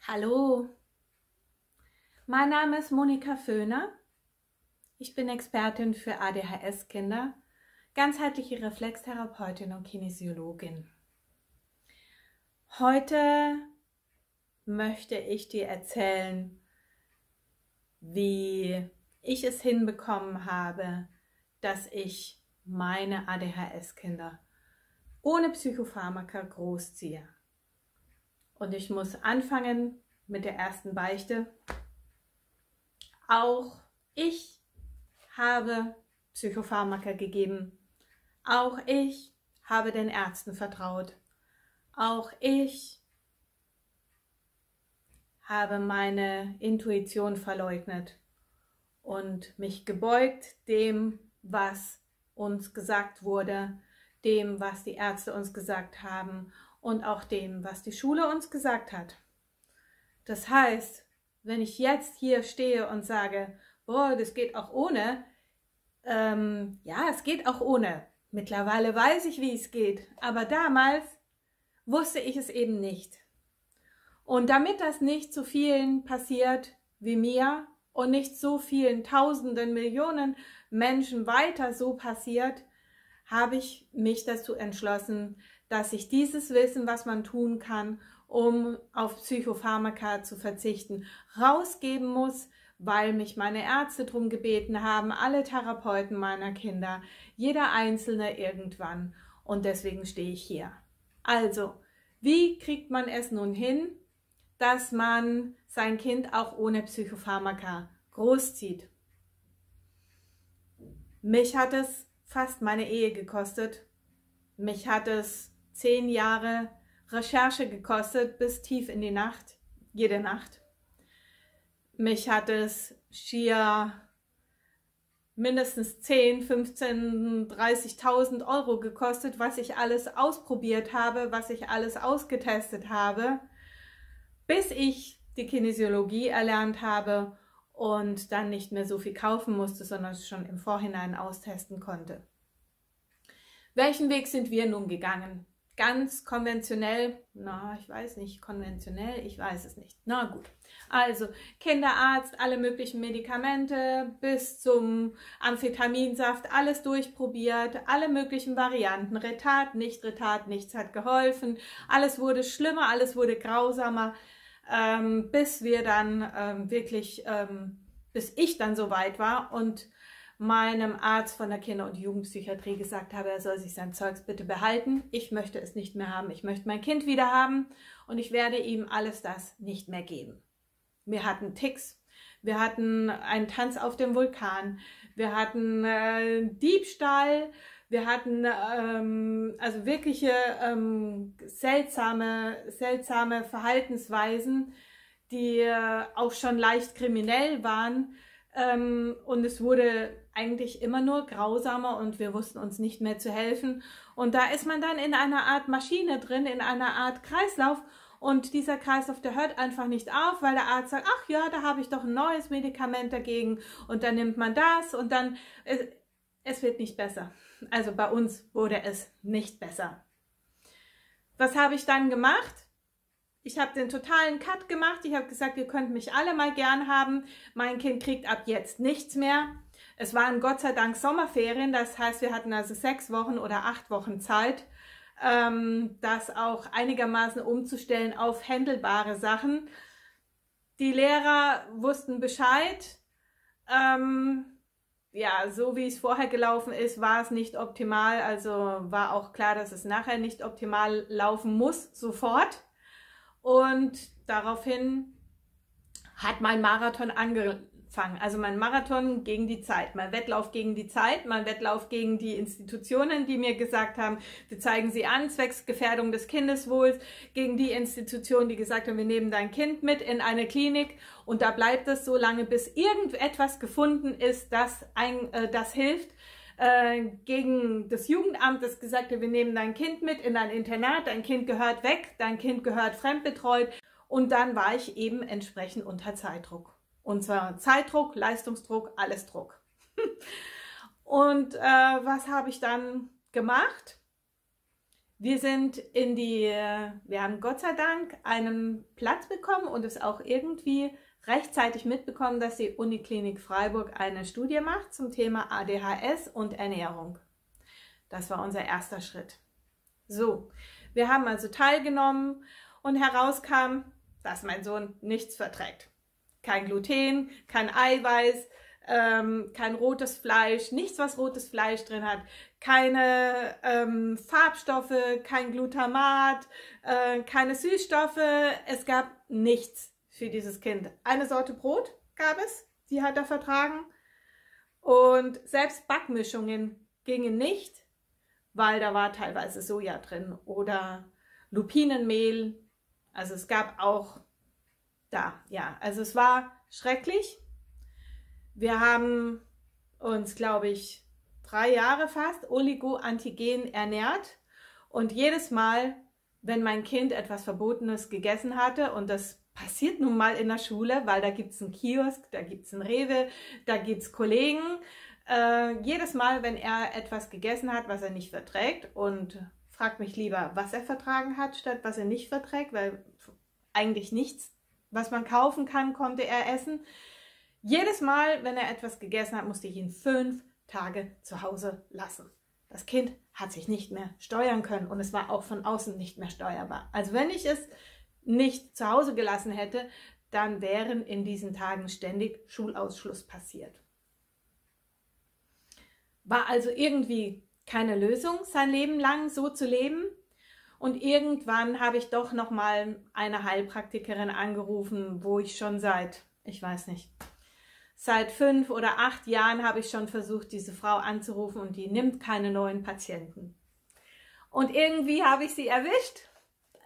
Hallo, mein Name ist Monika Föhner. Ich bin Expertin für ADHS-Kinder, ganzheitliche Reflextherapeutin und Kinesiologin. Heute möchte ich dir erzählen, wie ich es hinbekommen habe, dass ich meine ADHS-Kinder ohne Psychopharmaka großziehe. Und ich muss anfangen mit der ersten Beichte. Auch ich habe Psychopharmaka gegeben. Auch ich habe den Ärzten vertraut. Auch ich habe meine Intuition verleugnet und mich gebeugt dem, was uns gesagt wurde, dem, was die Ärzte uns gesagt haben und auch dem, was die Schule uns gesagt hat. Das heißt, wenn ich jetzt hier stehe und sage, boah, das geht auch ohne, ja, es geht auch ohne. Mittlerweile weiß ich, wie es geht, aber damals wusste ich es eben nicht. Und damit das nicht so vielen passiert wie mir und nicht so vielen Tausenden, Millionen Menschen weiter so passiert, habe ich mich dazu entschlossen, dass ich dieses Wissen, was man tun kann, um auf Psychopharmaka zu verzichten, rausgeben muss, weil mich meine Ärzte darum gebeten haben, alle Therapeuten meiner Kinder, jeder Einzelne irgendwann. Und deswegen stehe ich hier. Also, wie kriegt man es nun hin, dass man sein Kind auch ohne Psychopharmaka großzieht? Mich hat es fast meine Ehe gekostet. Mich hat es 10 Jahre Recherche gekostet, bis tief in die Nacht, jede Nacht. Mich hat es schier mindestens 10, 15, 30.000 Euro gekostet, was ich alles ausprobiert habe, was ich alles ausgetestet habe, bis ich die Kinesiologie erlernt habe und dann nicht mehr so viel kaufen musste, sondern es schon im Vorhinein austesten konnte. Welchen Weg sind wir nun gegangen? Ganz konventionell, na, ich weiß nicht, konventionell, ich weiß es nicht. Na gut, also Kinderarzt, alle möglichen Medikamente bis zum Amphetaminsaft, alles durchprobiert, alle möglichen Varianten, Retard, nichts hat geholfen, alles wurde schlimmer, alles wurde grausamer, bis wir dann bis ich dann so weit war und meinem Arzt von der Kinder- und Jugendpsychiatrie gesagt habe, er soll sich sein Zeugs bitte behalten. Ich möchte es nicht mehr haben. Ich möchte mein Kind wieder haben und ich werde ihm alles das nicht mehr geben. Wir hatten Ticks, wir hatten einen Tanz auf dem Vulkan, wir hatten Diebstahl, wir hatten also wirkliche seltsame Verhaltensweisen, die auch schon leicht kriminell waren. Und es wurde eigentlich immer nur grausamer und wir wussten uns nicht mehr zu helfen. Und da ist man dann in einer Art Maschine drin, in einer Art Kreislauf. Und dieser Kreislauf, der hört einfach nicht auf, weil der Arzt sagt, ach ja, da habe ich doch ein neues Medikament dagegen. Und dann nimmt man das und dann, es wird nicht besser. Also bei uns wurde es nicht besser. Was habe ich dann gemacht? Ich habe den totalen Cut gemacht. Ich habe gesagt, ihr könnt mich alle mal gern haben. Mein Kind kriegt ab jetzt nichts mehr. Es waren Gott sei Dank Sommerferien. Das heißt, wir hatten also 6 Wochen oder 8 Wochen Zeit, das auch einigermaßen umzustellen auf händelbare Sachen. Die Lehrer wussten Bescheid. Ja, so wie es vorher gelaufen ist, war es nicht optimal. Also war auch klar, dass es nachher nicht optimal laufen muss, sofort. Und daraufhin hat mein Marathon angefangen. Also mein Marathon gegen die Zeit, mein Wettlauf gegen die Zeit, mein Wettlauf gegen die Institutionen, die mir gesagt haben, wir zeigen sie an, zwecks Gefährdung des Kindeswohls, gegen die Institutionen, die gesagt haben, wir nehmen dein Kind mit in eine Klinik und da bleibt es so lange, bis irgendetwas gefunden ist, das hilft. Gegen das Jugendamt, das gesagt hat, wir nehmen dein Kind mit in ein Internat, dein Kind gehört weg, dein Kind gehört fremdbetreut und dann war ich eben entsprechend unter Zeitdruck. Und zwar Zeitdruck, Leistungsdruck, alles Druck. Und was habe ich dann gemacht? Wir haben Gott sei Dank einen Platz bekommen und es auch irgendwie rechtzeitig mitbekommen, dass die Uniklinik Freiburg eine Studie macht zum Thema ADHS und Ernährung. Das war unser erster Schritt. So, wir haben also teilgenommen und herauskam, dass mein Sohn nichts verträgt. Kein Gluten, kein Eiweiß, kein rotes Fleisch, nichts, was rotes Fleisch drin hat, keine Farbstoffe, kein Glutamat, keine Süßstoffe. Es gab nichts für dieses Kind. Eine Sorte Brot gab es, die hat er vertragen. Und selbst Backmischungen gingen nicht, weil da war teilweise Soja drin oder Lupinenmehl. Also es gab auch also es war schrecklich. Wir haben uns, glaube ich, 3 Jahre fast oligo-antigen ernährt und jedes Mal, wenn mein Kind etwas Verbotenes gegessen hatte, und das passiert nun mal in der Schule, weil da gibt es einen Kiosk, da gibt es einen Rewe, da gibt es Kollegen, jedes Mal, wenn er etwas gegessen hat, was er nicht verträgt, und fragt mich lieber, was er vertragen hat, statt was er nicht verträgt, weil eigentlich nichts, was man kaufen kann, konnte er essen. Jedes Mal, wenn er etwas gegessen hat, musste ich ihn 5 Tage zu Hause lassen. Das Kind hat sich nicht mehr steuern können und es war auch von außen nicht mehr steuerbar. Also wenn ich es nicht zu Hause gelassen hätte, dann wären in diesen Tagen ständig Schulausschluss passiert. War also irgendwie keine Lösung, sein Leben lang so zu leben. Und irgendwann habe ich doch noch mal eine Heilpraktikerin angerufen, wo ich schon seit 5 oder 8 Jahren habe ich schon versucht, diese Frau anzurufen, und die nimmt keine neuen Patienten. Und irgendwie habe ich sie erwischt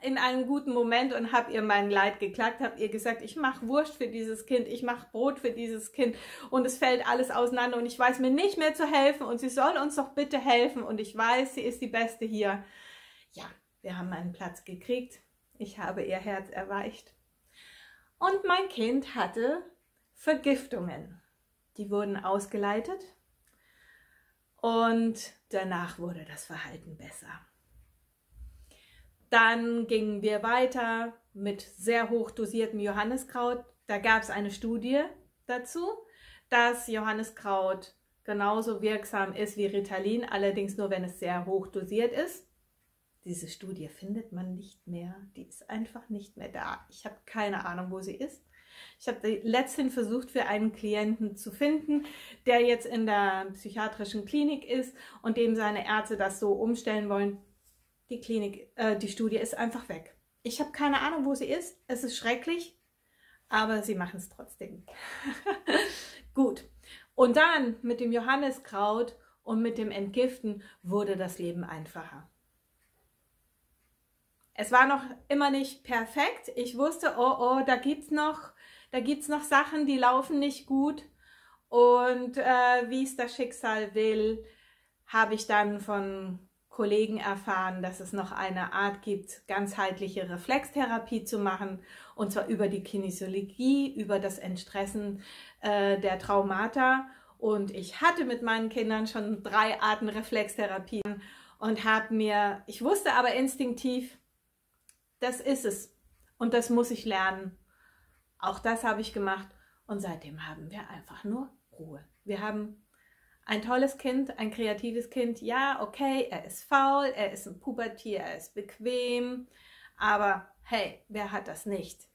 in einem guten Moment und habe ihr mein Leid geklagt, habe ihr gesagt, ich mache Wurst für dieses Kind, ich mache Brot für dieses Kind und es fällt alles auseinander und ich weiß mir nicht mehr zu helfen und sie soll uns doch bitte helfen und ich weiß, sie ist die Beste hier. Ja, wir haben einen Platz gekriegt, ich habe ihr Herz erweicht und mein Kind hatte Vergiftungen. Die wurden ausgeleitet und danach wurde das Verhalten besser. Dann gingen wir weiter mit sehr hoch dosiertem Johanniskraut. Da gab es eine Studie dazu, dass Johanniskraut genauso wirksam ist wie Ritalin, allerdings nur, wenn es sehr hoch dosiert ist. Diese Studie findet man nicht mehr, die ist einfach nicht mehr da. Ich habe keine Ahnung, wo sie ist. Ich habe letztens versucht, für einen Klienten zu finden, der jetzt in der psychiatrischen Klinik ist und dem seine Ärzte das so umstellen wollen. Die Studie ist einfach weg. Ich habe keine Ahnung, wo sie ist. Es ist schrecklich, aber sie machen es trotzdem. Gut. Und dann mit dem Johanniskraut und mit dem Entgiften wurde das Leben einfacher. Es war noch immer nicht perfekt. Ich wusste, oh, da gibt's noch Sachen, die laufen nicht gut. Und wie es das Schicksal will, habe ich dann von Kollegen erfahren, dass es noch eine Art gibt, ganzheitliche Reflextherapie zu machen, und zwar über die Kinesiologie, über das Entstressen der Traumata. Und ich hatte mit meinen Kindern schon 3 Arten Reflextherapien und ich wusste aber instinktiv, das ist es und das muss ich lernen. Auch das habe ich gemacht und seitdem haben wir einfach nur Ruhe. Wir haben ein tolles Kind, ein kreatives Kind. Ja, okay, er ist faul, er ist ein Pubertier, er ist bequem, aber hey, wer hat das nicht?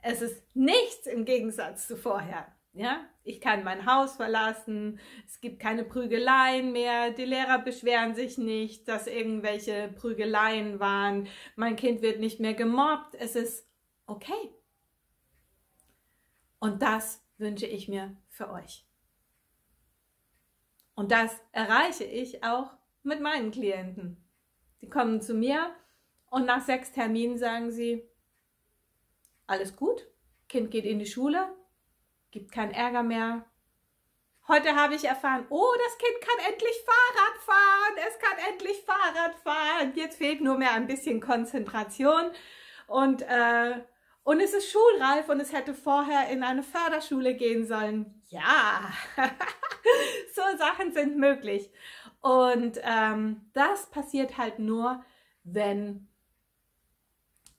Es ist nichts im Gegensatz zu vorher. Ja? Ich kann mein Haus verlassen, es gibt keine Prügeleien mehr, die Lehrer beschweren sich nicht, dass irgendwelche Prügeleien waren, mein Kind wird nicht mehr gemobbt, es ist okay. Und das wünsche ich mir für euch. Und das erreiche ich auch mit meinen Klienten. Die kommen zu mir und nach 6 Terminen sagen sie, alles gut, Kind geht in die Schule, gibt keinen Ärger mehr. Heute habe ich erfahren, oh, das Kind kann endlich Fahrrad fahren, es kann endlich Fahrrad fahren. Jetzt fehlt nur mehr ein bisschen Konzentration und es ist schulreif und es hätte vorher in eine Förderschule gehen sollen. Ja, so Sachen sind möglich. Und das passiert halt nur, wenn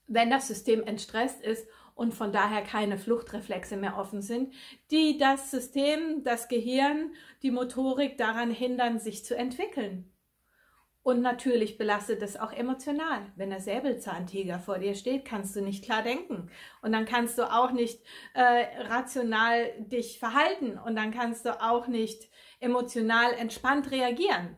das System entstresst ist und von daher keine Fluchtreflexe mehr offen sind, die das System, das Gehirn, die Motorik daran hindern, sich zu entwickeln. Und natürlich belastet es auch emotional. Wenn der Säbelzahntiger vor dir steht, kannst du nicht klar denken. Und dann kannst du auch nicht rational dich verhalten. Und dann kannst du auch nicht emotional entspannt reagieren,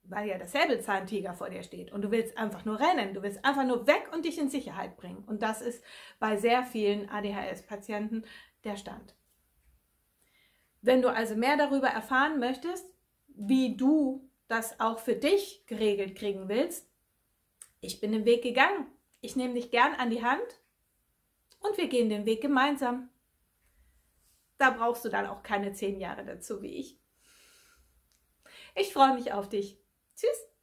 weil ja der Säbelzahntiger vor dir steht. Und du willst einfach nur rennen. Du willst einfach nur weg und dich in Sicherheit bringen. Und das ist bei sehr vielen ADHS-Patienten der Stand. Wenn du also mehr darüber erfahren möchtest, wie du das auch für dich geregelt kriegen willst, ich bin den Weg gegangen. Ich nehme dich gern an die Hand und wir gehen den Weg gemeinsam. Da brauchst du dann auch keine 10 Jahre dazu wie ich. Ich freue mich auf dich. Tschüss.